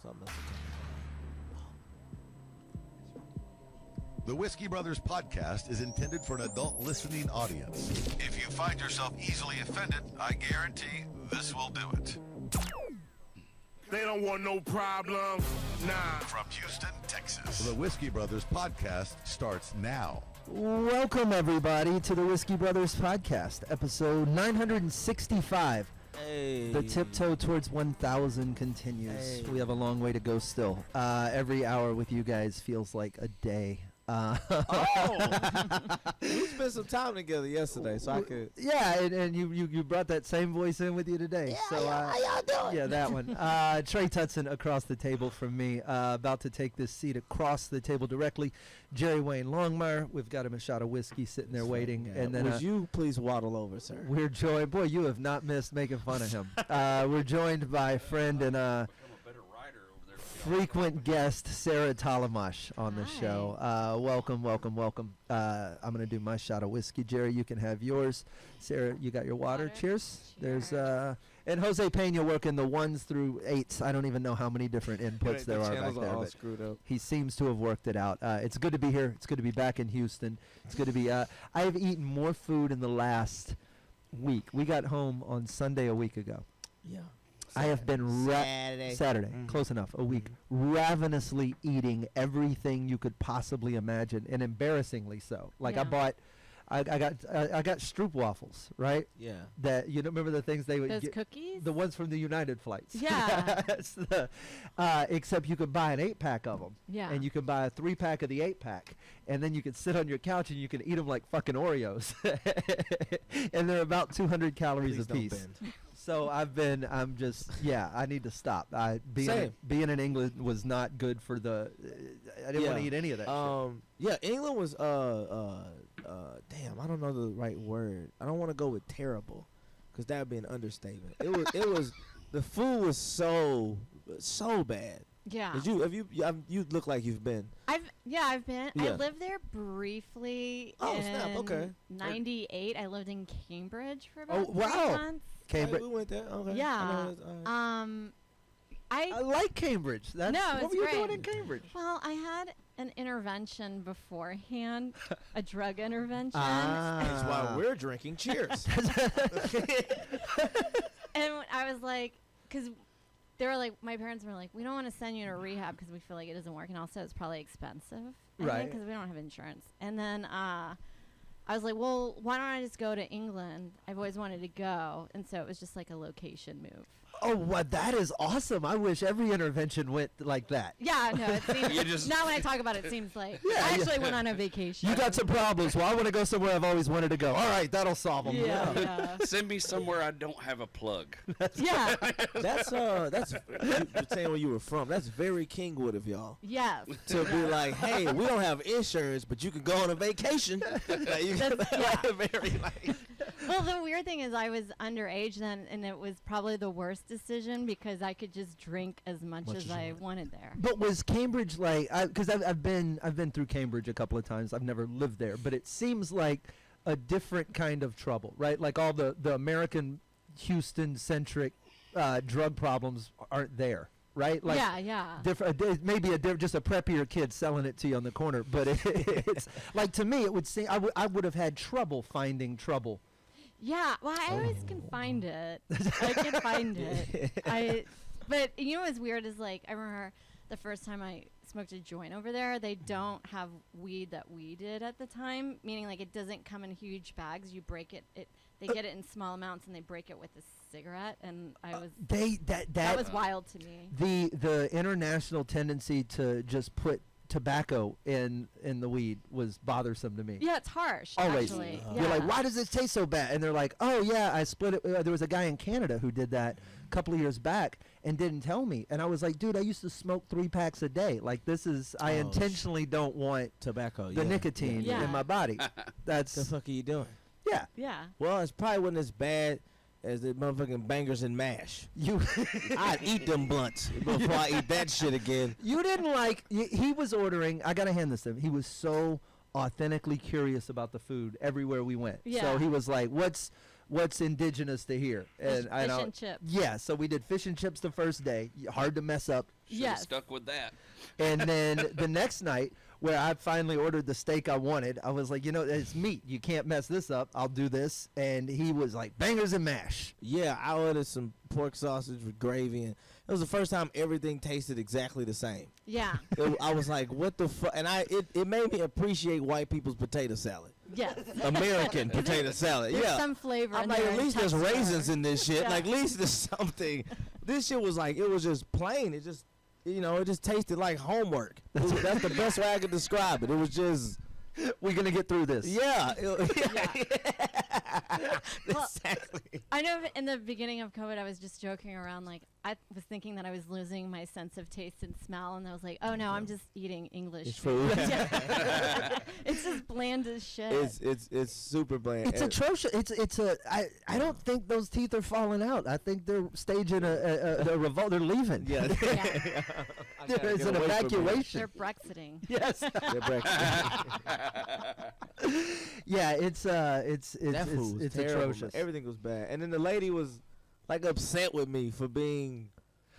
Something else. The Whiskey Brothers podcast is intended for an adult listening audience. If you find yourself easily offended, I guarantee this will do it. They don't want no problem. Nah. From Houston, Texas, the Whiskey Brothers podcast starts now. Welcome, everybody, to the Whiskey Brothers podcast, episode 965. Hey. The tiptoe towards 1,000 continues. Hey. We have a long way to go still. Every hour with you guys feels like a day. We spent some time together yesterday, so I could. Yeah, and you brought that same voice in with you today. Yeah, So how y'all doing? Yeah, that one. Trey Tutson across the table from me, about to take this seat across the table directly. Jerry Wayne Longmire. We've got him a shot of whiskey sitting there waiting. Yeah. And then Would you please waddle over, sir? we're joined. Boy, you have not missed making fun of him. We're joined by friend and frequent guest Sarah Tollemache on the show. Welcome. I'm going to do my shot of whiskey. Jerry, you can have yours. Sarah, you got your water. Cheers. There's and Jose Pena working the 1s through 8s. I don't even know how many different inputs there are back there. All But screwed up. he seems to have worked it out. It's good to be here. It's good to be back in Houston. It's good to be. I have eaten more food in the last week. We got home on Sunday a week ago. Yeah. I have been Saturday, close enough, a week, ravenously eating everything you could possibly imagine, and embarrassingly so. Like I got Stroop waffles, right? Yeah. That you don't remember the things they would Those get, cookies? the ones from the United flights. Yeah. Except you could buy an 8-pack of them. Yeah. And you could buy a 3-pack of the 8-pack, and then you could sit on your couch and you can eat them like fucking Oreos, and they're about 200 calories a piece. So I need to stop. Being in England was not good for the. I didn't want to eat any of that shit. Yeah, England was damn, I don't know the right word. I don't want to go with terrible, because that would be an understatement. It was the food was so bad. Yeah. You look like you've been. I've been. Yeah. I lived there briefly. Oh, in snap, okay. 98. I lived in Cambridge for about 3 wow. months. Cambridge. We went there. Okay. Yeah. I like Cambridge. What it's were you great. doing in Cambridge? Well, I had an intervention beforehand, a drug intervention. That's why we're drinking. Cheers. And I was like, because they were like, my parents were like, we don't want to send you to rehab because we feel like it doesn't work, and also it's probably expensive, right? Because we don't have insurance. And then I was like, well, why don't I just go to England? I've always wanted to go, and so it was just like a location move. Oh, what? That is awesome. I wish every intervention went like that. Yeah, no, it seems, now when I talk about it, it seems like I actually went on a vacation. You got some problems. Well, I want to go somewhere I've always wanted to go. All right, that'll solve them. Yeah. Send me somewhere I don't have a plug. Yeah. That's you're saying where you were from. That's very Kingwood of y'all. Yes. To be like, hey, we don't have insurance, but you can go on a vacation. Well, the weird thing is I was underage then, and it was probably the worst decision because I could just drink as much as I wanted there. But was Cambridge like? Because I've been through Cambridge a couple of times. I've never lived there, but it seems like a different kind of trouble, right? Like all the American Houston-centric drug problems aren't there. Right? Like different. Maybe just a preppier kid selling it to you on the corner, but it's like, to me, it would seem I would have had trouble finding trouble. Yeah, well, I always can find it. I can find it. But you know what's weird is, like, I remember the first time I smoked a joint over there, they don't have weed that we did at the time, meaning, like, it doesn't come in huge bags. You break it. They get it in small amounts, and they break it with a cigarette, and I was that was wild to me. The international tendency to just put tobacco in the weed was bothersome to me. Yeah, it's harsh. Always. Actually. You're like, why does this taste so bad? And they're like, oh yeah, I split it. There was a guy in Canada who did that a couple of years back and didn't tell me. And I was like, dude, I used to smoke 3 packs a day. Like, this is, I intentionally don't want tobacco, the nicotine in my body. That's the fuck are you doing? Yeah. Yeah. Well, it's probably wasn't as bad as the motherfucking bangers and mash. I'd eat them blunts before I eat that shit again. You didn't like, he was ordering, I gotta hand this to him, he was so authentically curious about the food everywhere we went. Yeah. So he was like, what's indigenous to here. And Fish and chips. Yeah, so we did fish and chips the first day. Hard to mess up. Should've Yes. stuck with that. And then the next night, where I finally ordered the steak I wanted, I was like, it's meat. You can't mess this up. I'll do this. And he was like, bangers and mash. Yeah, I ordered some pork sausage with gravy, and it was the first time everything tasted exactly the same. Yeah. I was like, what the fuck? And it made me appreciate white people's potato salad. Yes. American potato salad. There's Yeah. some flavor I'm in like, there at and least there's texture. raisins in this shit. Yeah. Like, at least there's something. This shit was like, it was just plain. It just, it just tasted like homework. That's the best way I could describe it. It was just, We're going to get through this. yeah. Well, Exactly. I know in the beginning of COVID, I was just joking around. Like, I was thinking that I was losing my sense of taste and smell, and I was like, oh no, I'm just eating English It's food. Yeah. It's just bland as shit. It's super bland. It's atrocious. I don't think those teeth are falling out. I think they're staging a revolt. They're leaving. Yeah. Yeah. There's an evacuation. They're Brexiting. Yes. Yeah, it's That food was it's terrible, man. atrocious. Everything was bad. And then the lady was like upset with me for being,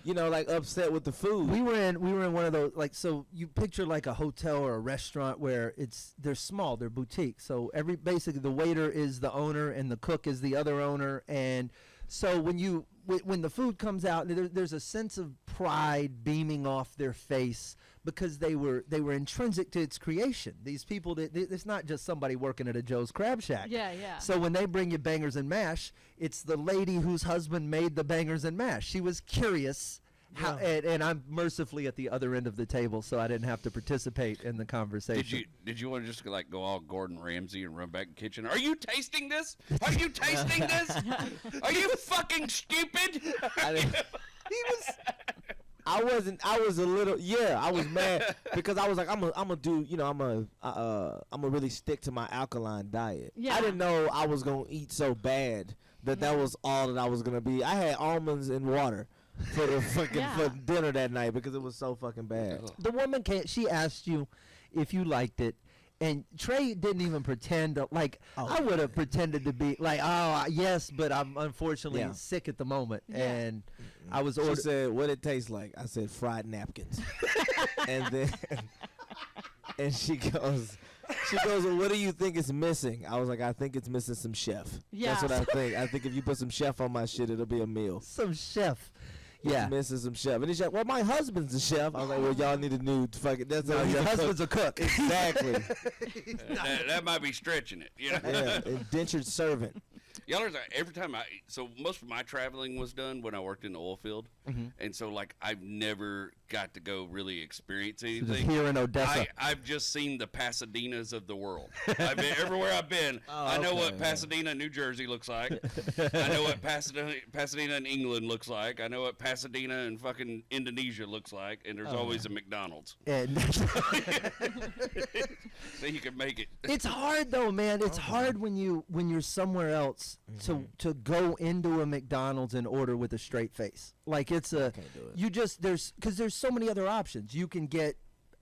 like upset with the food. We were in one of those, like, so you picture like a hotel or a restaurant where they're small, they're boutique. So basically the waiter is the owner and the cook is the other owner, and so when the food comes out, there's a sense of pride beaming off their face because they were intrinsic to its creation. These people, it's not just somebody working at a Joe's Crab Shack. Yeah, yeah. So when they bring you bangers and mash, it's the lady whose husband made the bangers and mash. She was curious. How, and I'm mercifully at the other end of the table, so I didn't have to participate in the conversation. Did you want to just like go all Gordon Ramsay and run back in the kitchen? Are you tasting this? Are you tasting this? Are you fucking stupid? I was a little, I was mad because I was like, I'm gonna really stick to my alkaline diet. Yeah. I didn't know I was gonna eat so bad that was all that I was gonna be. I had almonds and water for the fucking for dinner that night because it was so fucking bad. The woman she asked you if you liked it, and Trey didn't even pretend to, like, I would have pretended to be like, oh, yes, but I'm unfortunately sick at the moment. Yeah. And I was She ordered. said, "What it tastes like?" I said, "Fried napkins." And then, and she goes, "Well, what do you think is missing?" I was like, "I think it's missing some chef." Yeah. That's what I think. I think if you put some chef on my shit, it'll be a meal. Some chef. It's Yeah. missing some chef. And he's like, "Well, my husband's a chef." I was like, "Well, y'all need a new fucking." That's No, your husband's a cook. Exactly. that might be stretching it. Yeah, indentured servant. Y'all are every time so most of my traveling was done when I worked in the oil field, and so like I've never got to go really experience Just anything. here in Odessa. I've just seen the Pasadenas of the world. I've been everywhere I've been. I know what Pasadena, New Jersey looks like. I know what Pasadena in England looks like. I know what Pasadena in fucking Indonesia looks like. And there's always a McDonald's, And so you can make it. it's hard though, man. It's hard when you're somewhere else to go into a McDonald's and order with a straight face. Like it's Can't do it. you just there's so many other options. You can get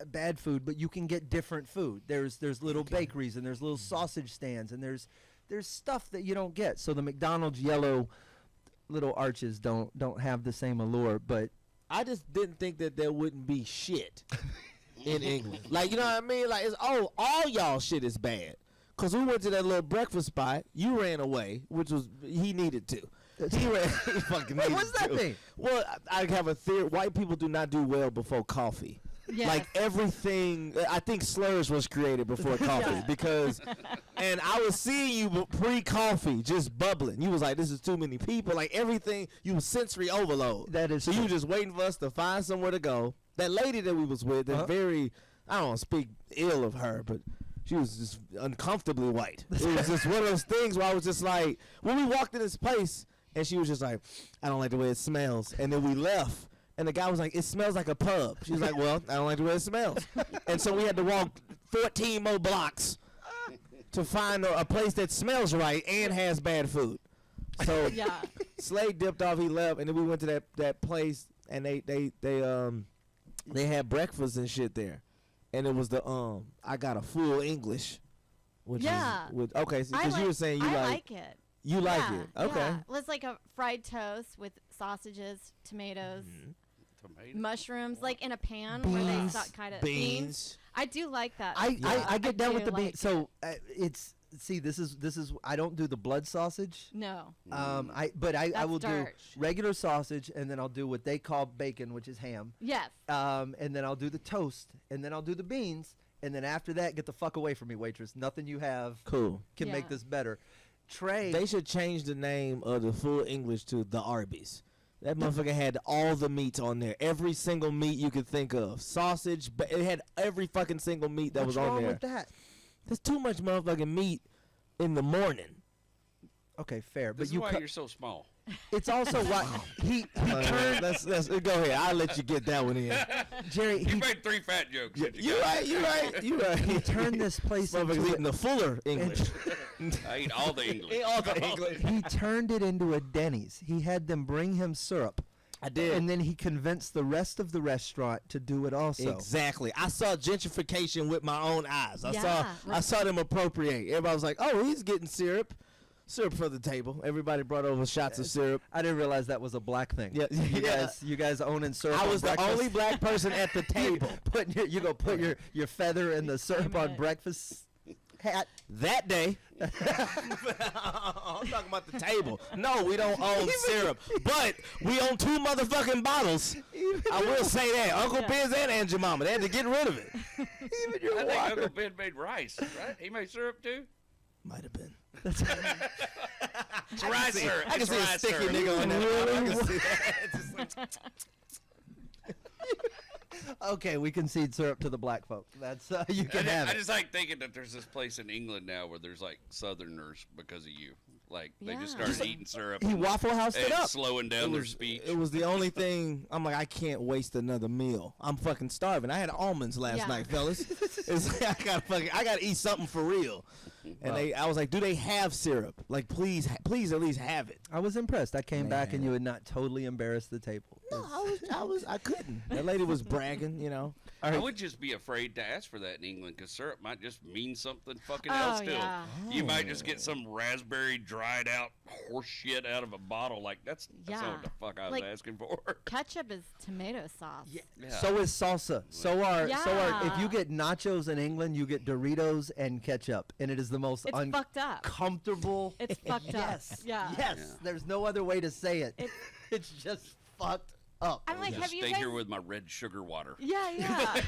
bad food, but you can get different food. There's little bakeries and there's little sausage stands and there's stuff that you don't get. So the McDonald's yellow little arches don't have the same allure, but I just didn't think that there wouldn't be shit in England. Like, you know what I mean? Like, it's all y'all shit is bad. Because we went to that little breakfast spot. You ran away, which was, he needed to. He fucking needed what's that to. mean? Well, I have a theory. White people do not do well before coffee. Yes. Like everything, I think slurs was created before coffee Yeah. because, and I was seeing you pre-coffee just bubbling. You was like, this is too many people. Like everything, you was sensory overload. That is so. You true. were just waiting for us to find somewhere to go. That lady that we was with, that very, I don't want to speak ill of her, but she was just uncomfortably white. It was just one of those things where I was just like, when we walked in this place, and she was just like, I don't like the way it smells. And then we left. And the guy was like, it smells like a pub. She was like, well, I don't like the way it smells. And so we had to walk 14 more blocks to find a place that smells right and has bad food. So Yeah. Slade dipped off, he left, and then we went to that place, and they had breakfast and shit there. And it was I got a full English. Which Yeah. is, okay, because I you were saying you I like. like it. You like it? Okay. Yeah. It's like a fried toast with sausages, tomatoes, mushrooms, like in a pan where they kind of beans. I do like that. I get down with the beans. Like so it's this is I don't do the blood sausage. No. I will do regular sausage, and then I'll do what they call bacon, which is ham. Yes. And then I'll do the toast, and then I'll do the beans, and then after that, get the fuck away from me, waitress. Nothing you have can make this better. Trey, they should change the name of the full English to the Arby's. That motherfucker had all the meats on there. Every single meat you could think of. Sausage, but it had every fucking single meat that was on there. What's wrong with that? There's too much motherfucking meat in the morning. Okay, fair. This but is why you're so small. It's also why he turned. Let's go ahead. I'll let you get that one in. Jerry, you made 3 fat jokes. You right. He turned this place into eating the fuller English. I eat all the English. All the English. He turned it into a Denny's. He had them bring him syrup. I did. And then he convinced the rest of the restaurant to do it also. Exactly. I saw gentrification with my own eyes. I saw them appropriate. Everybody was like, "Oh, he's getting syrup for the table." Everybody brought over shots of syrup. I didn't realize that was a black thing. Yeah, you guys owning syrup. I was the only black person at the table. Put your feather in the syrup on breakfast hat that day. I'm talking about the table. No, we don't own syrup, but we own 2 motherfucking bottles. I will say that. Uncle Ben's and Aunt Jemima, they had to get rid of it. Even your water. I think Uncle Ben made rice, right? He made syrup too? Might have been. It's rice syrup. I can see a sticky nigga on that. I can see that. Okay, we concede syrup to the black folk. That's you can have it. I just like thinking that there's this place in England now where there's like Southerners because of you. Like they just started eating syrup. He Waffle Housed it up, slowing down their speech. It was the only thing. I'm like, I can't waste another meal. I'm fucking starving. I had almonds last night, fellas. I gotta eat something for real. And I was like, do they have syrup? Like, please at least have it. I was impressed. I came back and you had not totally embarrassed the table. No, I couldn't. That lady was bragging, you know. I would just be afraid to ask for that in England because syrup might just mean something fucking else to them. You might just get some raspberry dried out horse shit out of a bottle. Like that's not what the fuck I was asking for. Ketchup is tomato sauce. Yeah. So is salsa. So are if you get nachos in England, you get Doritos and ketchup, and it is the most fucked up. Comfortable. It's fucked up. Yes. There's no other way to say it. It's just fucked up. I'm like, have you stay here with my red sugar water. Yeah.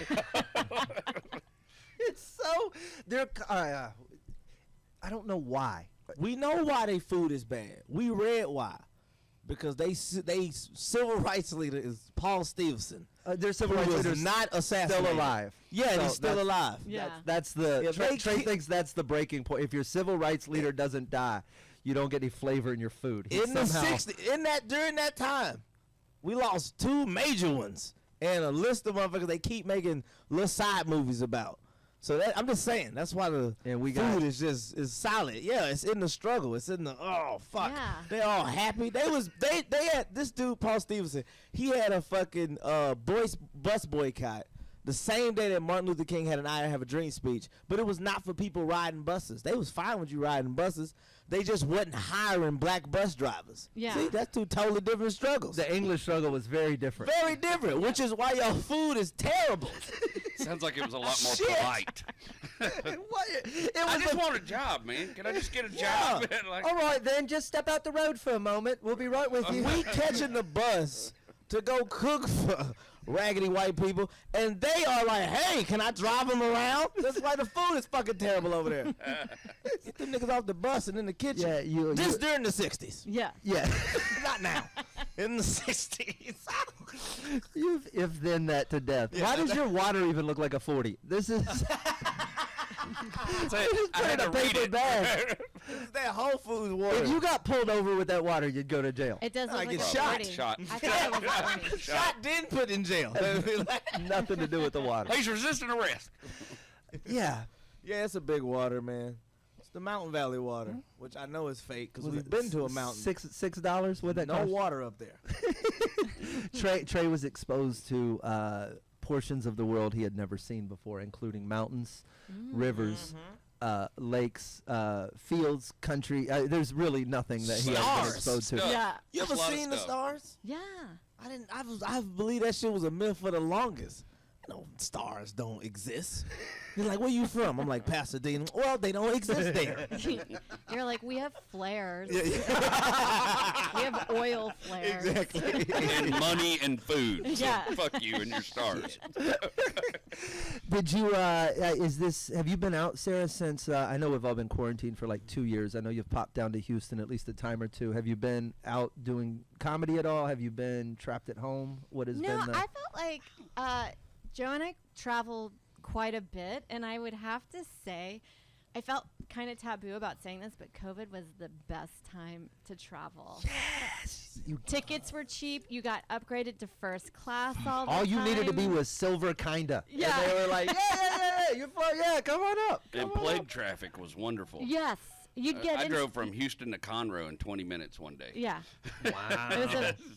It's so I don't know why. We know why their food is bad. We read why. Because they civil rights leader is Paul Stevenson. Their civil rights leader is not assassinated. Still alive. Yeah, he's still alive. Yeah. That's the Trey thinks that's the breaking point. If your civil rights leader doesn't die, you don't get any flavor in your food. In the 60s, during that time, we lost 2 major ones and a list of motherfuckers they keep making little side movies about. So I'm just saying that's why the food is solid. Yeah, it's in the struggle. It's in the fuck. Yeah. They all happy. They had this dude Paul Stevenson. He had a fucking bus boycott the same day that Martin Luther King had an I Have a Dream speech. But it was not for people riding buses. They was fine with you riding buses. They just wasn't hiring black bus drivers. Yeah. See, that's 2 totally different struggles. The English struggle was very different. Very different, which is why your food is terrible. Sounds like it was a lot more polite. I just want a job, man. Can I just get a job? All right, then, just step out the road for a moment. We'll be right with you. We catching the bus to go cook for raggedy white people, and they are like, hey, can I drive them around? That's why the food is fucking terrible over there. Get them niggas off the bus and in the kitchen. Yeah, this during the 60s. Yeah. Not now. In the 60s. You've if-then that to death. Yeah. Why does your water even look like a 40? This is... I had to read it. Bag. That Whole Foods water. If you got pulled over with that water, you'd go to jail. It does look like get a shot. 40. Shot. I thought it was 40. Shot then put in jail. Nothing to do with the water. He's resisting arrest. Yeah. Yeah, it's a big water, man. It's the Mountain Valley water, which I know is fake because we've been to a mountain. $6? What that no cost? water up there. Trey was exposed to portions of the world he had never seen before, including mountains, rivers, lakes, fields, country. There's really nothing that he hasn't been Stars. exposed to. Stuff. Yeah. You ever There's a lot of seen the stuff. stars? Yeah. I believe that shit was a myth for the longest. Stars don't exist. They're like, where you from? I'm like, Pasadena. Well, they don't exist there. You're like, we have flares. Yeah, We have oil flares. exactly. And money and food. So Yeah. fuck you and your stars. Did you? Have you been out, Sarah? Since I know we've all been quarantined for like 2 years. I know you've popped down to Houston at least a time or two. Have you been out doing comedy at all? Have you been trapped at home? What has No, been the? I felt like Joe and I traveled quite a bit, and I would have to say, I felt kind of taboo about saying this, but COVID was the best time to travel. Yes. Tickets were cheap. You got upgraded to first class all the All time. you needed to be was silver, kinda. Yeah. And they were like, yeah, you're fine. Yeah, come on up. And plague traffic was wonderful. Yes. You'd get I in- drove from Houston to Conroe in 20 minutes one day. Yeah. Wow.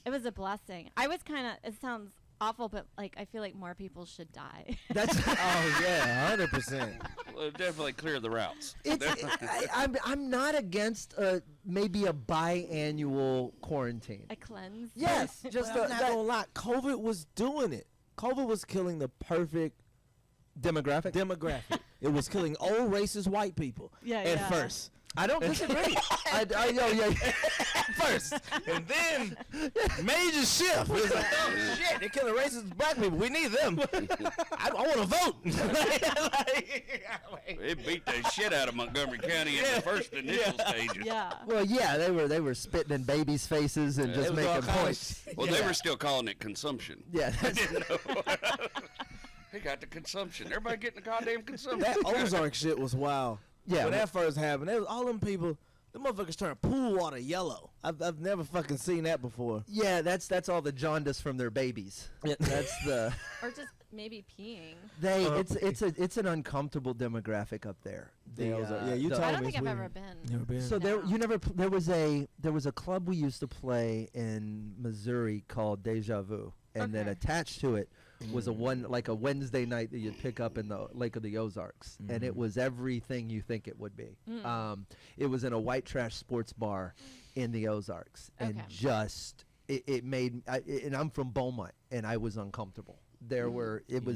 It was a blessing. I was kind of, it sounds awful, but like I feel like more people should die. That's. Oh yeah, 100%. Well, definitely clear the routes. I'm not against maybe a biannual quarantine. A cleanse. Yes, just I'm not gonna lie. COVID was doing it. COVID was killing the perfect demographic. It was killing old racist white people. Yeah, at yeah. first. I don't disagree. Yeah. First, and then major shift. It's like, oh shit, they're killing racist black people. We need them. I want to vote. It beat the shit out of Montgomery County in the first initial stages. Yeah. Well, yeah, they were spitting in babies' fases and just It was all making kind of points. shit. Well, they were still calling it consumption. Yeah, that's, They got the consumption. Everybody getting the goddamn consumption. That Ozark shit was wild. Yeah, when well- that first happened, there was all them people. The motherfuckers turned pool water yellow. I've never fucking seen that before. yeah, that's all the jaundice from their babies. That's the Or just maybe peeing. it's an uncomfortable demographic up there. The, Yeah, you the- told I me don't think it's I've weird. ever been. Never been. So No. there was a club we used to play in Missouri called Deja Vu, and then Okay. attached to it was a Wednesday night that you'd pick up in the Lake of the Ozarks, and it was everything you think it would be. It was in a white trash sports bar in the Ozarks, and Okay. just it made. And I'm from Beaumont, and I was uncomfortable. There were I don't know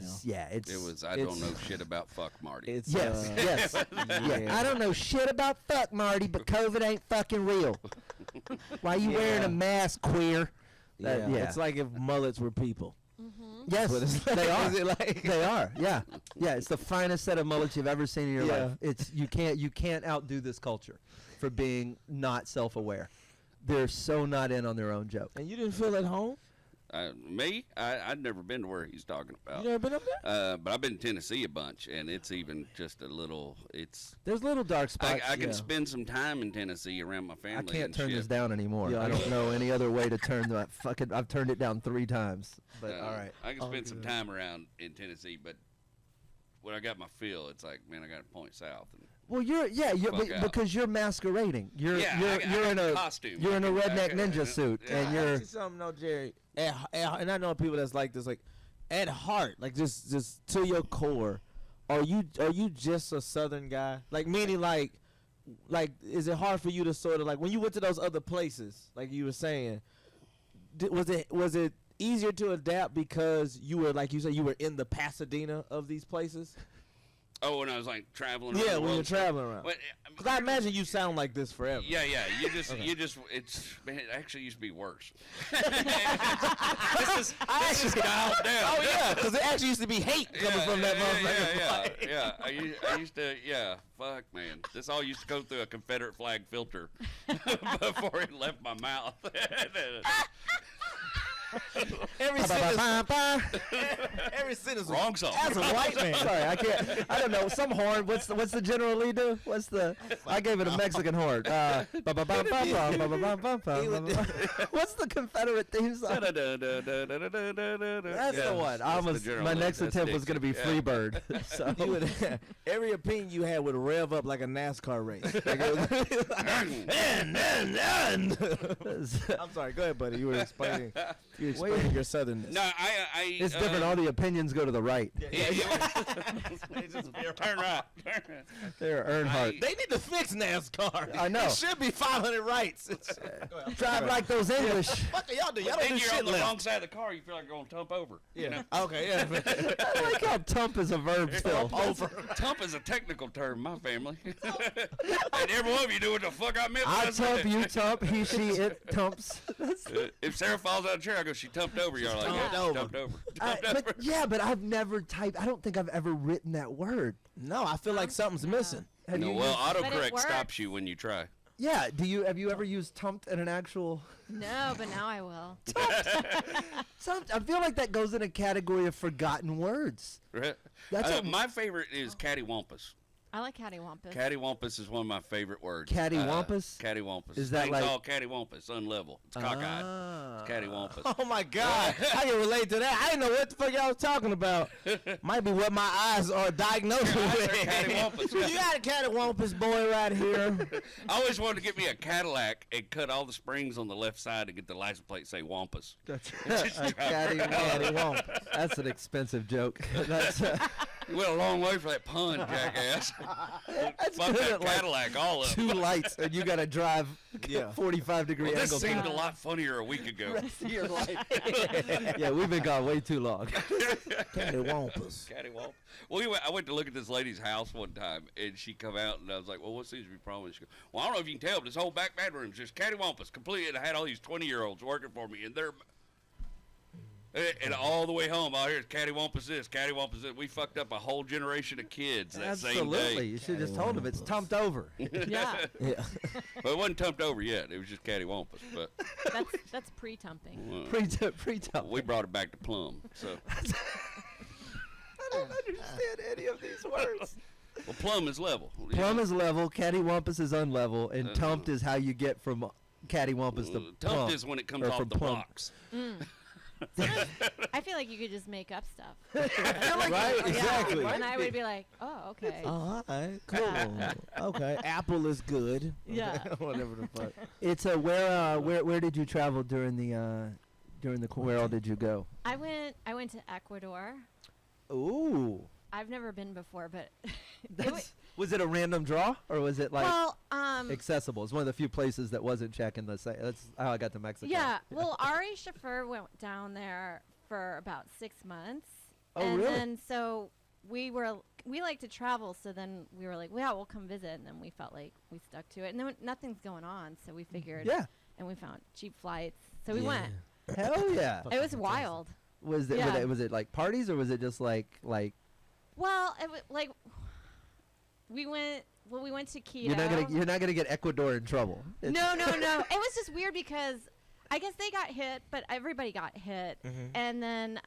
It's- shit about fuck Marty. It's Yes, yes. Yeah. yeah. I don't know shit about fuck, Marty, but COVID ain't fucking real. Why you wearing Yeah. a mask, queer? Yeah. It's like if mullets were people. Yes, what it's like. they are. Is it like- They are. Yeah, yeah. It's the finest set of mullets you've ever seen in your Yeah. life. It's you can't outdo this culture for being not self-aware. They're so not in on their own joke. And you didn't feel at home? Me? I'd never been to where he's talking about. You never been up there? But I've been to Tennessee a bunch, and it's even just a little. There's little dark spots. I can yeah. spend some time in Tennessee around my family. I can't and turn shit. this down anymore. Yeah, I I don't can't. know any other way to turn that fucking. I've turned it down 3 times. But all right. I can Oh, spend some good. time around in Tennessee, but when I got my feel, it's like, man, I got to point south. And Well, you're Fuck out. because you're masquerading. You're I you're got in the a costume. you're in a I redneck can- ninja suit, yeah. and I you're ask you something, no, Jerry. And I know people that's like this, like at heart, like just to your core, are you just a Southern guy? Like meaning like is it hard for you to sort of like when you went to those other places, like you were saying, was it easier to adapt because you were like you said you were in the Pasadena of these places? Oh, when I was like traveling. Yeah, around the when you're world. traveling around. But, Because I imagine you sound like this forever. Yeah. Man, it actually used to be worse. this is dialed down. Oh yeah, because it actually used to be hate coming from that motherfucker. Yeah. I used to, fuck, man. This all used to go through a Confederate flag filter before it left my mouth. Every sentence, every sentence. was- Wrong song. As a white man. sorry, I can't. I don't know. Some horn. What's the General Lee do? What's the? I gave it a Mexican horn. What's the Confederate theme song? That's the one. I almost. My next attempt was gonna be Freebird. So You would, every opinion you had would rev up like a NASCAR race. Like it was- I'm sorry. Go ahead, buddy. You were explaining. You explaining your southernness. No, I It's different. All the opinions go to the right. Turn right. They're Earnhardt. They need to fix NASCAR. I know. It should be 500 rights. Drive like those English. What do y'all do? Y'all don't Then do you're shit on the left. wrong side of the car. You feel like you're going to tump over. Yeah. You know? Okay, yeah. I like how tump is a verb still. Tump is a technical term in my family. And every one of you knew what the fuck I meant when I I said tump, it. you tump, he, she, it tumps. If Sarah falls out of the chair, I go, she tumped over. You're like, yeah, Tumped she over. tumped over. But I've never typed. I don't think I've ever written that word. No, I feel like something's missing. Have No, you well, used- But it autocorrect works. stops you when you try. yeah. Have you ever used tumped in an actual? No, but now I will. I feel like that goes in a category of forgotten words. Right? That's My favorite is cattywampus. I like cattywampus. Cattywampus is one of my favorite words. Cattywampus? Cattywampus. Is that Things like- all cattywampus, unlevel. It's cockeyed. It's cattywampus. Oh my God, I can relate to that. I didn't know what the fuck y'all was talking about. Might be what my eyes are diagnosed with. Cattywampus, yeah. You got a cattywampus boy right here. I always wanted to get me a Cadillac and cut all the springs on the left side to get the license plate say Wampus. That's Just a drive around. Cattywampus. That's an expensive joke. That's You went a long way for that pun, jackass. that's Fuck good that at, like, Cadillac all up. 2 lights, and you got to drive Yeah. 45-degree Well, this angle. seemed a lot funnier a week ago. Yeah, we've been gone way too long. Cattywampus. Cattywamp. Well, I went to look at this lady's house one time, and she come out, and I was like, well, what seems to be the problem? She goes, well, I don't know if you can tell, but this whole back bedroom's just cattywampus completely. And I had all these 20-year-olds working for me, and they're... And all the way home, all here is cattywampus this, cattywampus this. We fucked up a whole generation of kids that same Absolutely. day. You should have just told him it's tumped over. Yeah, Yeah. But it wasn't tumped over yet. It was just cattywampus. But that's pre-tumping. Pre-tump. we brought it back to plum. So, I don't understand any of these words. well, plum is level. Plum is level, cattywampus is unlevel, and tumped is how you get from cattywampus to Tumped plump. is when it comes or off from the plump. box. I feel like you could just make up stuff. Right? Exactly. And I would be like, oh, okay. Oh, all right, cool. Okay, apple is good. Yeah. Whatever the fuck. It's a where did you travel during the where all did you go? I went to Ecuador. Ooh. I've never been before, but Was it a random draw or was it like well, accessible? It's one of the few places that wasn't checking the site. That's how I got to Mexico. yeah. Well, Ari Shaffer went down there for about 6 months. Oh, and really? then so we like to travel, so then we were like, well, yeah, we'll come visit, and then we felt like we stuck to it. And then nothing's going on, so we figured Yeah. and we found cheap flights. So we went. Hell yeah. It was wild. Was it Yeah. was it like parties or was it just like Well, it was like we went to Quito. you're not gonna get Ecuador in trouble? No. It was just weird because I guess they got hit, but everybody got hit. And then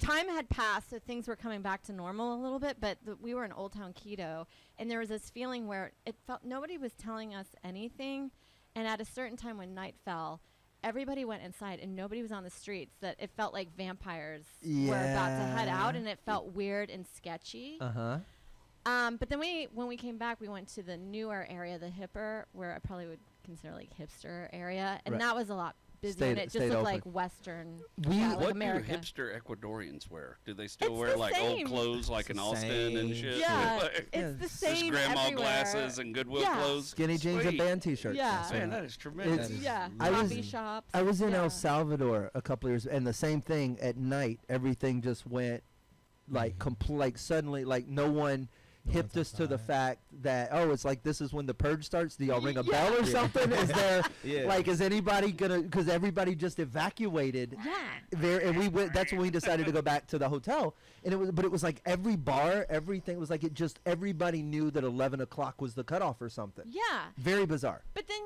time had passed, so things were coming back to normal a little bit. But we were in Old Town Quito, and there was this feeling where it felt nobody was telling us anything. And at a certain time when night fell, everybody went inside, and nobody was on the streets. That it felt like vampires were about to head out, and it felt weird and sketchy. But then when we came back, we went to the newer area, the hipper, where I probably would consider like hipster area, and Right. that was a lot busier. Stayed- And it just stayed looked open. like Western, We- yeah, like What America. do hipster Ecuadorians wear? Do they still It's wear the like same. old clothes like in the Austin and same. shit? Yeah, Like, it's Yeah. the just same grandma everywhere. glasses and Goodwill Yeah. clothes. Skinny jeans and Sweet. band t-shirts. Yeah. Man, that is tremendous. Yeah, I was- coffee shops. I was in yeah. El Salvador a couple of years, and the same thing at night. Everything just went like like suddenly, like no one hipped us to the fact that it's like this is when the purge starts. Do y'all ring a bell or something? Is there like is anybody gonna? Because everybody just evacuated. Yeah. There and we went. That's when we decided to go back to the hotel. And it was like every bar, everything was like everybody knew that 11 o'clock was the cutoff or something. Yeah. Very bizarre. But then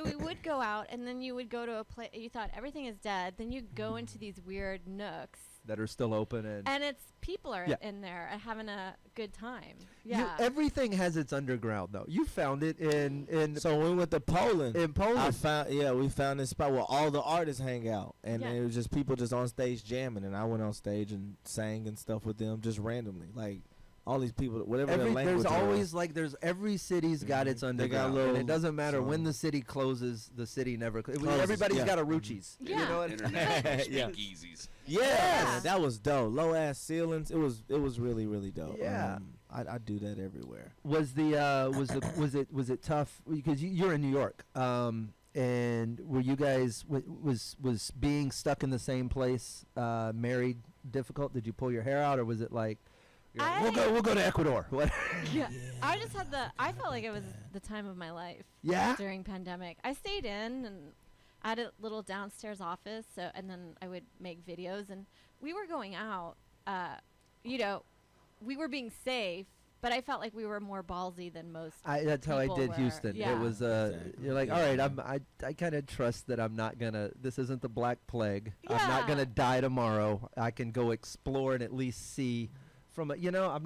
we would go out, and then you would go to a place. You thought everything is dead. Then you go into these weird nooks, That are still open and it's people are Yeah. in there having a good time. You- Yeah. everything has its underground though. You found it in So when we went to Poland, in Poland. we found this spot where all the artists hang out, and Yeah. it was just people just on stage jamming, and I went on stage and sang and stuff with them just randomly, like all these people, whatever their language there's always like every city's got its underground, and it doesn't matter when the city closes. The city never. Everybody's got a Ruchis. Yeah. You know what? International Yeah. speakeasies. Yeah, that was dope. Low ass ceilings. It was really really dope. Yeah. I do that everywhere. Was it tough because you're in New York? And were you guys was being stuck in the same place, married, difficult? Did you pull your hair out, or was it like, we'll go to Ecuador? What? Yeah. I just had I felt like it was the time of my life. Yeah. During pandemic, I stayed in and I had a little downstairs office. And then I would make videos, and we were going out. We were being safe, but I felt like we were more ballsy than most. That's how I people did were. Houston. Yeah. It was you're like, all right, I kind of trust that I'm not gonna. This isn't the Black Plague. I'm not gonna die tomorrow. I can go explore and at least see. From I'm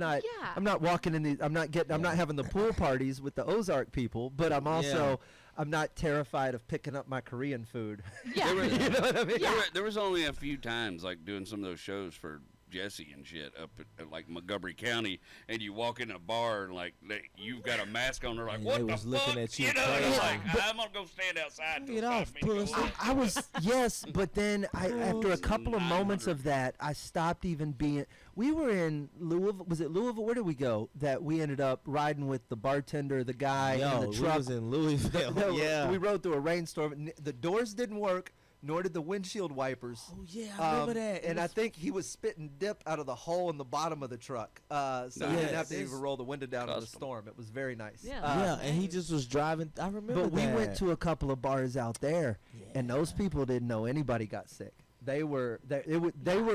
not walking in these. I'm not having the pool parties with the Ozark people, but I'm also. I'm not terrified of picking up my Korean food. Yeah. You know what I mean? Yeah. There was only a few times, like doing some of those shows for Jesse and shit up at like Montgomery County, and you walk in a bar and like you've got a mask on. They're like, And "What they the was fuck?" looking at you and it's crazy. like, I'm gonna go stand outside. till Get it's time off, for me to go pussy. in. I was yes, but then after a couple of moments 900. of that, I stopped even being. We were in Louisville. Was it Louisville? Where did we go? That we ended up riding with the bartender, the guy in the we truck. was in Louisville. No, Yeah. we rode through a rainstorm. The doors didn't work, nor did the windshield wipers. Oh yeah, I remember that. And I think he was spitting dip out of the hole in the bottom of the truck, so he Nice. didn't have to even roll the window down in the Custom. storm. It was very nice. Yeah. yeah, and he just was driving. I remember But we that. went to a couple of bars out there, and those people didn't know anybody got sick. They were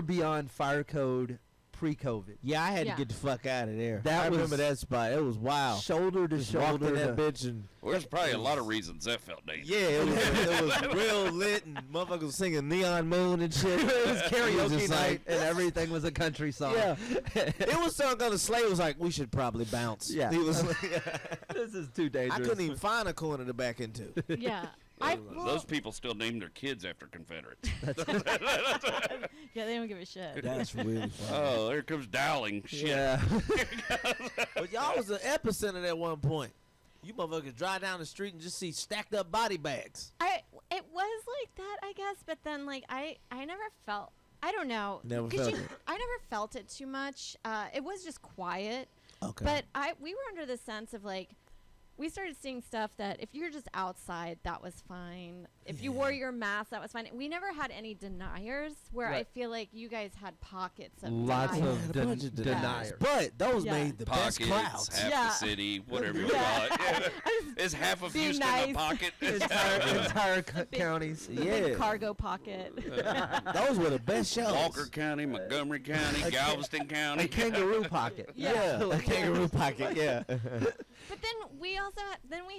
beyond fire code pre-COVID. Yeah, I had Yeah. to get the fuck out of there. That I remember was- that spot. It was wild. Shoulder to Just walked shoulder. in that to- bitch and Well, there's probably a lot of reasons that felt dangerous. yeah, it was real lit and motherfuckers was singing Neon Moon and shit. it was karaoke just night, like- and everything was a country song. Yeah, it was something on the sleigh. Was like we should probably bounce. Yeah. He was like, This is too dangerous. I couldn't even find a corner to back into. Yeah. Those people still name their kids after Confederates. Yeah, they don't give a shit. That's really funny. Oh, there comes Dowling. Shit. Yeah. But y'all was an epicenter at one point. You motherfuckers drive down the street and just see stacked up body bags. It was like that, I guess, but then like I never felt. I don't know. Never 'Cause felt it. I never felt it too much. It was just quiet. Okay. But we were under the sense of like, we started seeing stuff that if you're just outside, that was fine. If you wore your mask, that was fine. We never had any deniers where I Right. feel like you guys had pockets of Lots deniers. of a bunch of deniers. But those Yeah. made the best Pockets, crowds. half Yeah. the city, whatever you Yeah. call it. Is half of being Houston a nice. pocket? entire counties. Big Yeah. cargo pocket. Those were the best shows. Walker County, Montgomery County, Galveston County. A kangaroo pocket. Yeah. A kangaroo pocket. Yeah. But then we also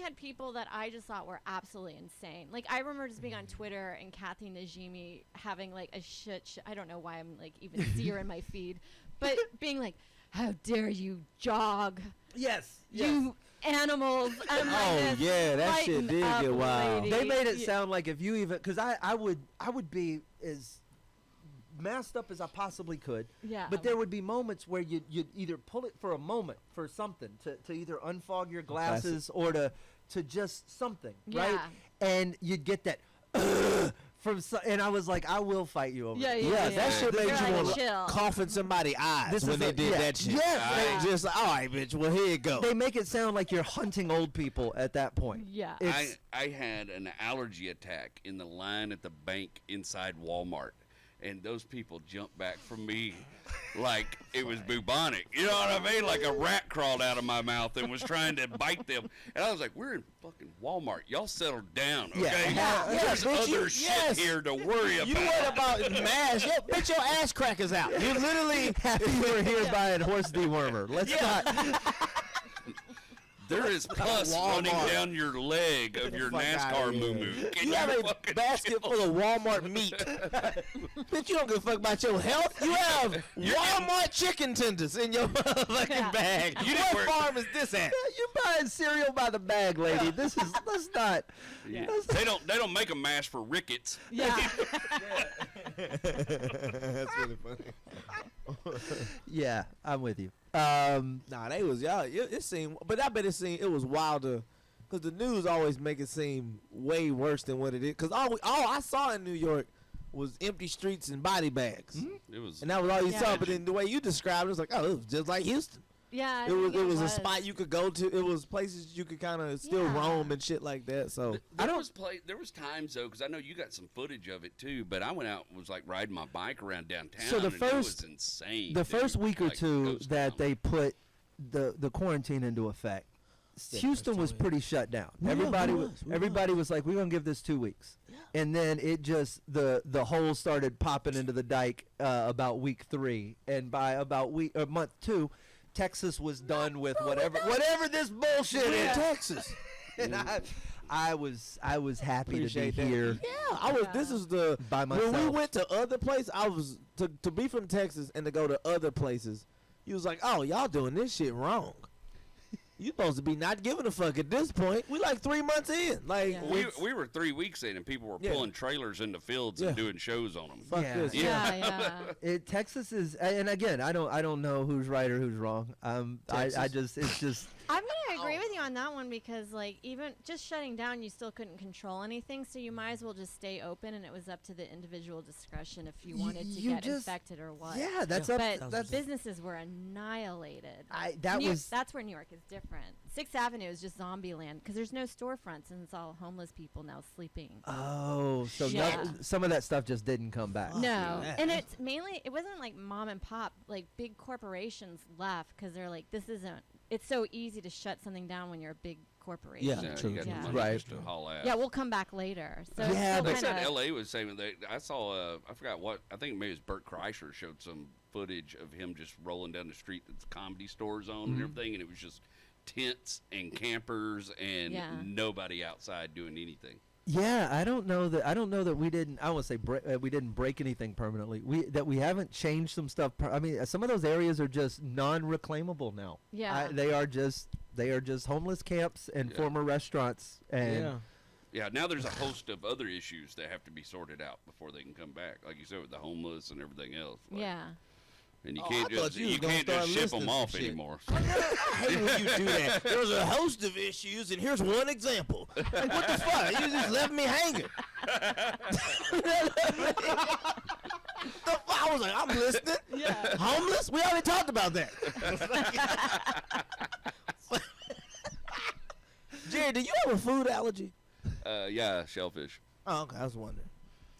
had people that I just thought were absolutely insane. Like I remember just being on Twitter and Kathy Najimy having like a shit. I don't know why I'm like even see her in my feed, but being like, "How dare you jog, Yes. you animals!" I'm like, Oh, this, yeah, that shit lighten did up, get wild. lady. They made it Yeah. sound like if you even, because I would be as masked up as I possibly could. Yeah. But there would be moments where you'd either pull it for a moment for something to either unfog your glasses or to just something, right? Yeah. And you'd get that and I was like, I will fight you over Yeah, this. Yeah, that shit You're made you like, want to chill. cough in somebody's eyes This when is they a- did yeah. that shit. Yes, Just like, all right, bitch. Well, here you go. They make it sound like you're hunting old people at that point. Yeah. It's- I had an allergy attack in the line at the bank inside Walmart, and those people jumped back from me like it was bubonic. You know what I mean? Like a rat crawled out of my mouth and was trying to bite them. And I was like, we're in fucking Walmart. Y'all settle down, okay? Yeah, There's bitch, other you- shit yes. here to worry about. You worried about mask? Yo, bitch, your ass crackers out. You literally happy you were here by a horse dewormer. Let's not. There is pus running Walmart. down your leg of your fuck outta NASCAR here. moo-moo. Can You have a fucking basket chill? full of Walmart meat. Bitch, you don't give a fuck about your health. You have Walmart chicken tenders in your motherfucking Yeah. bag. You didn't What work- farm is this at? You're buying cereal by the bag, lady. This is let's not. Yeah. They don't make a mask for rickets. Yeah. That's really funny. Yeah, I'm with you. Nah, they was y'all. It seemed, but I bet it was wilder, cause the news always make it seem way worse than what it is. Cause all I saw in New York was empty streets and body bags, It was. and that was all you Yeah. saw. But then the way you described it, was like, oh, it was just like Houston. Yeah, I It think was a spot you could go to. It was places you could kind of still Yeah. roam and shit like that. So There was times though, because I know you got some footage of it too. But I went out and was like riding my bike around downtown. So the and it first- was insane. The dude. first week or Like, two ghost that town. they put the quarantine into effect, Houston was pretty shut down. Yeah, everybody we was was, we everybody was like, we're gonna give this 2 weeks, and then it just the holes started popping into the dike about week 3, and by about month 2, Texas was done with whatever this bullshit we're in is. Texas. And I was happy Appreciate to that. be here Yeah, I was. This is the by myself. when we went to other places. I was to be from Texas and to go to other places. He was like, "Oh, y'all doing this shit wrong. You supposed to be not giving a fuck at this point. We like 3 months in. Like Yeah. We were 3 weeks in, and people were Yeah. pulling trailers into fields Yeah. and doing shows on them. fuck Yeah. this. Yeah, yeah. Texas is, and again, I don't know who's right or who's wrong. I Texas. it's just I'm gonna agree with you on that one because, like, even just shutting down, you still couldn't control anything. So you might as well just stay open, and it was up to the individual discretion if you wanted to you get just- infected or what. yeah, that's But up. That's businesses were annihilated. That's where New York is different. 6th Avenue is just zombie land because there's no storefronts and it's all homeless people now sleeping. Oh, so Yeah. some of that stuff just didn't come back. No, yeah. and it's mainly it wasn't like mom and pop, like big corporations left because they're like, this isn't. It's so easy to shut something down when you're a big corporation. Yeah. Yeah, True, you got true. the money Right. just to haul ass. Yeah, we'll come back later. So it's Yeah, still They but- said kinda- LA was saying that I saw I forgot what, I think maybe it was Bert Kreischer showed some footage of him just rolling down the street that the Comedy Store's on and everything, and it was just tents and campers and Yeah. nobody outside doing anything. Yeah, I don't know that we didn't. I won't say we didn't break anything permanently. We haven't changed some stuff. I mean, some of those areas are just non-reclaimable now. Yeah. They are just homeless camps and Yeah. former restaurants. And Yeah. Yeah, now there's a host of other issues that have to be sorted out before they can come back, like you said with the homeless and everything else. Like, Yeah. and you Oh, can't I thought just you was gonna can't start just ship listing them some off shit. anymore. I hate when you do that. There's a host of issues, and here's one example. Like, what the fuck? You just left me hanging. I was like, I'm listening. Yeah. Homeless? We already talked about that. Jerry, do you have a food allergy? Yeah, shellfish. Oh, okay. I was wondering.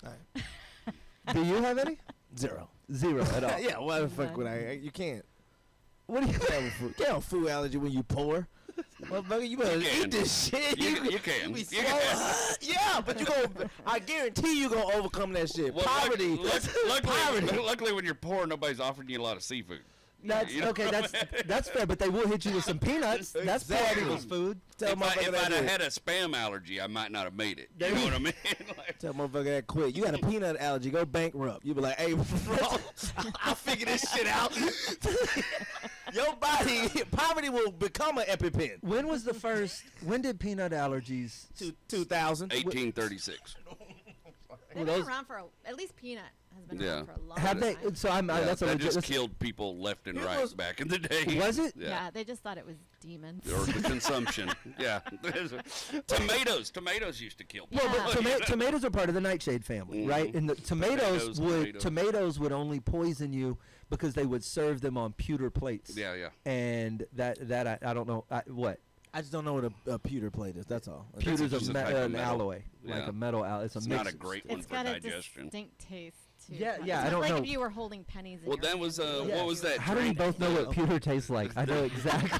All right. do you have any? Zero. Zero at all. Yeah, why the fuck would I? You can't. What do you? You can't have a food, can't have a food allergy when you poor. Motherfucker, you better You can. eat this shit. You can. be You so can. yeah, but you gonna. I guarantee you gonna overcome that shit. Well, Poverty. luckily, luckily, when you're poor, nobody's offering you a lot of seafood. That's You know? okay. That's fair, but they will hit you with some peanuts. That's poor Exactly. people's food. Tell If motherfucker I'd that have quit. had a spam allergy, I might not have made it. You know what I mean? Like, Tell motherfucker that quit. You got a peanut allergy. Go bankrupt. You be like, hey, bro, I'll figure this shit out. Your body, poverty will become an EpiPen. When was the first? When did peanut allergies? 2000. 1836. They've those- been around for at least peanut has been Yeah. around for a long Have they? time. So I'm. Yeah, that's a that legit. just that's- killed people left and It right was- back in the day. Was it? Yeah, they just thought it was demons. Or the consumption. Yeah. Tomatoes used to kill people. Yeah. Well, but tomatoes are part of the nightshade family, right? And the tomatoes would only poison you because they would serve them on pewter plates. Yeah, yeah. And that I don't know what. I just don't know what a pewter plate is. That's all. Pewter's just a type of an metal. alloy, like Yeah. a metal alloy. It's a It's mix. not a great one It's for got a digestion. distinct taste too. Yeah, It's yeah, I not don't like know. if you were holding pennies. In Well, your that was hand. what was that? How do we drink? both know what pewter tastes like? I know exactly.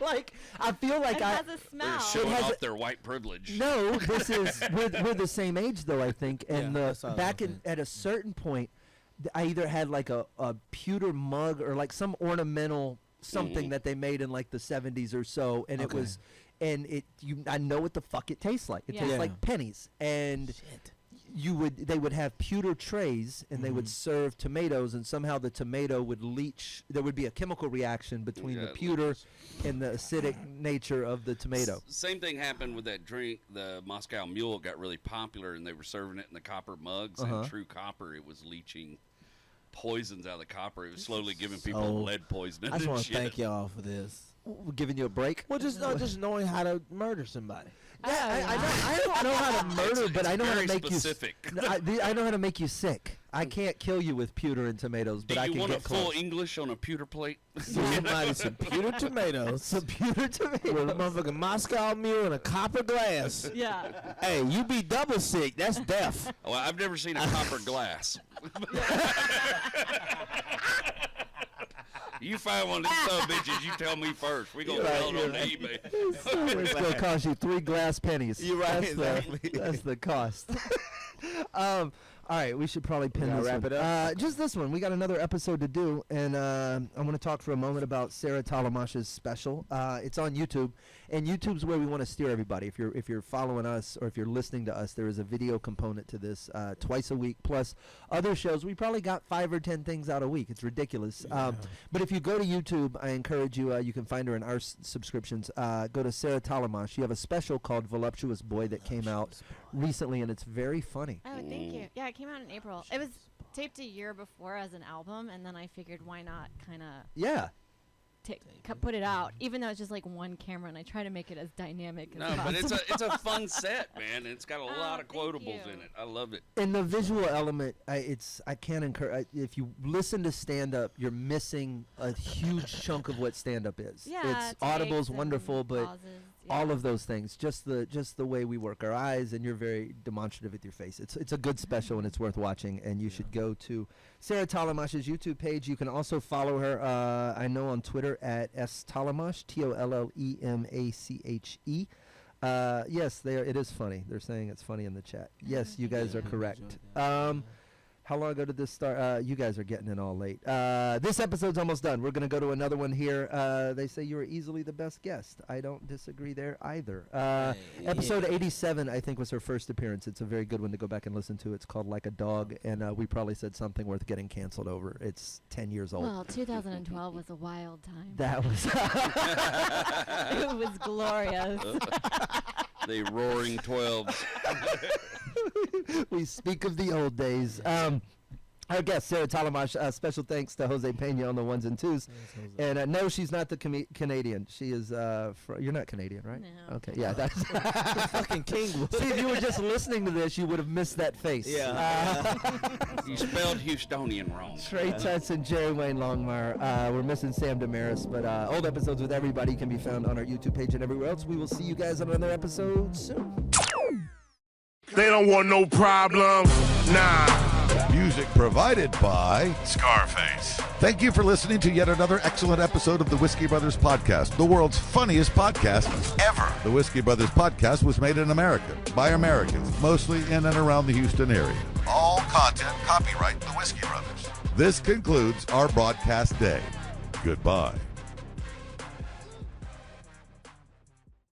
Like I feel like It has a smell. They're showing has off a- their white privilege. No, this is we're the same age though, I think. And Yeah, that's all I back was in at a certain point, I either had like a pewter mug or like some ornamental something that they made in like the 70s or so, and Okay. I know what the fuck it tastes like. It Yeah. tastes Yeah. like pennies, and Shit. they would have pewter trays and they would serve tomatoes, and somehow the tomato would leach. There would be a chemical reaction between the Yeah, it pewter and the acidic nature of the tomato. Same thing happened with that drink. The Moscow Mule got really popular, and they were serving it in the copper mugs. Uh-huh. And true copper, it was leaching poisons out of the copper. It was slowly giving people So- lead poisoning. I just and want to shit. thank y'all for this. We're giving you a break. Well, just knowing how to murder somebody. Yeah, I don't know how to murder, but I know how to very make specific. you. I know how to make you sick. I can't kill you with pewter and tomatoes, but Do I you can want a get full close. English on a pewter plate? Somebody some pewter tomatoes. Some pewter With a tomatoes. motherfucking Moscow Mule and a copper glass. Yeah. Hey, you be double sick. That's death. Well, I've never seen a copper glass. You find one of these son of bitches, you tell me first. We gonna sell it on eBay. It's gonna cost you 3 glass pennies. You're right, Exactly. That's the cost. All right, we should probably pin gotta this wrap one. it up? Just this one. We got another episode to do, and I want to talk for a moment about Sarah Tollemache's special. It's on YouTube, and YouTube's where we want to steer everybody. If you're following us or if you're listening to us, there is a video component to this twice a week, plus other shows. We probably got 5 or 10 things out a week. It's ridiculous. But if you go to YouTube, I encourage you. You can find her in our subscriptions. Go to Sarah Tollemache. You have a special called Voluptuous Boy that came out recently, and it's very funny. Oh, thank you. Yeah, it came out in April. It was taped a year before as an album, and then I figured why not kind of Yeah. put it out, even though it's just like one camera, and I try to make it as dynamic as No, possible. but it's a fun set, man. It's got a lot of thank quotables you. in it. I love it. And the visual element, I can't encourage. If you listen to stand up, you're missing a huge chunk of what stand up is. Yeah, It's Audible's takes wonderful, and but pauses, all yeah. of those things, just the way we work our eyes, and you're very demonstrative with your face. It's a good special, and it's worth watching. And you should go to Sarah Tollemache's YouTube page. You can also follow her. I know on Twitter at @Tollemache, TOLLEMACHE. Yes, it is funny. They're saying it's funny in the chat. Yes, you guys are correct. How long ago did this start? You guys are getting in all late. This episode's almost done. We're going to go to another one here. They say you were easily the best guest. I don't disagree there either. Episode 87, I think, was her first appearance. It's a very good one to go back and listen to. It's called Like a Dog, and we probably said something worth getting canceled over. It's 10 years old. Well, 2012 was a wild time. That was... It was glorious. The Roaring 12s. We speak of the old days. Our guest, Sarah Tollemache, special thanks to Jose Pena on the ones and twos. And no, she's not the Canadian. She is, you're not Canadian, right? No. Okay, yeah. That's Fucking King. See, if you were just listening to this, you would have missed that face. Yeah. You spelled Houstonian wrong. Trey Tutts and Jerry Wayne Longmire. We're missing Sam Damaris, but old episodes with everybody can be found on our YouTube page and everywhere else. We will see you guys on another episode soon. They don't want no problems. Nah. Music provided by Scarface. Thank you for listening to yet another excellent episode of the Whiskey Brothers Podcast, the world's funniest podcast ever. The Whiskey Brothers Podcast was made in America by Americans, mostly in and around the Houston area. All content copyright the Whiskey Brothers. This concludes our broadcast day. Goodbye.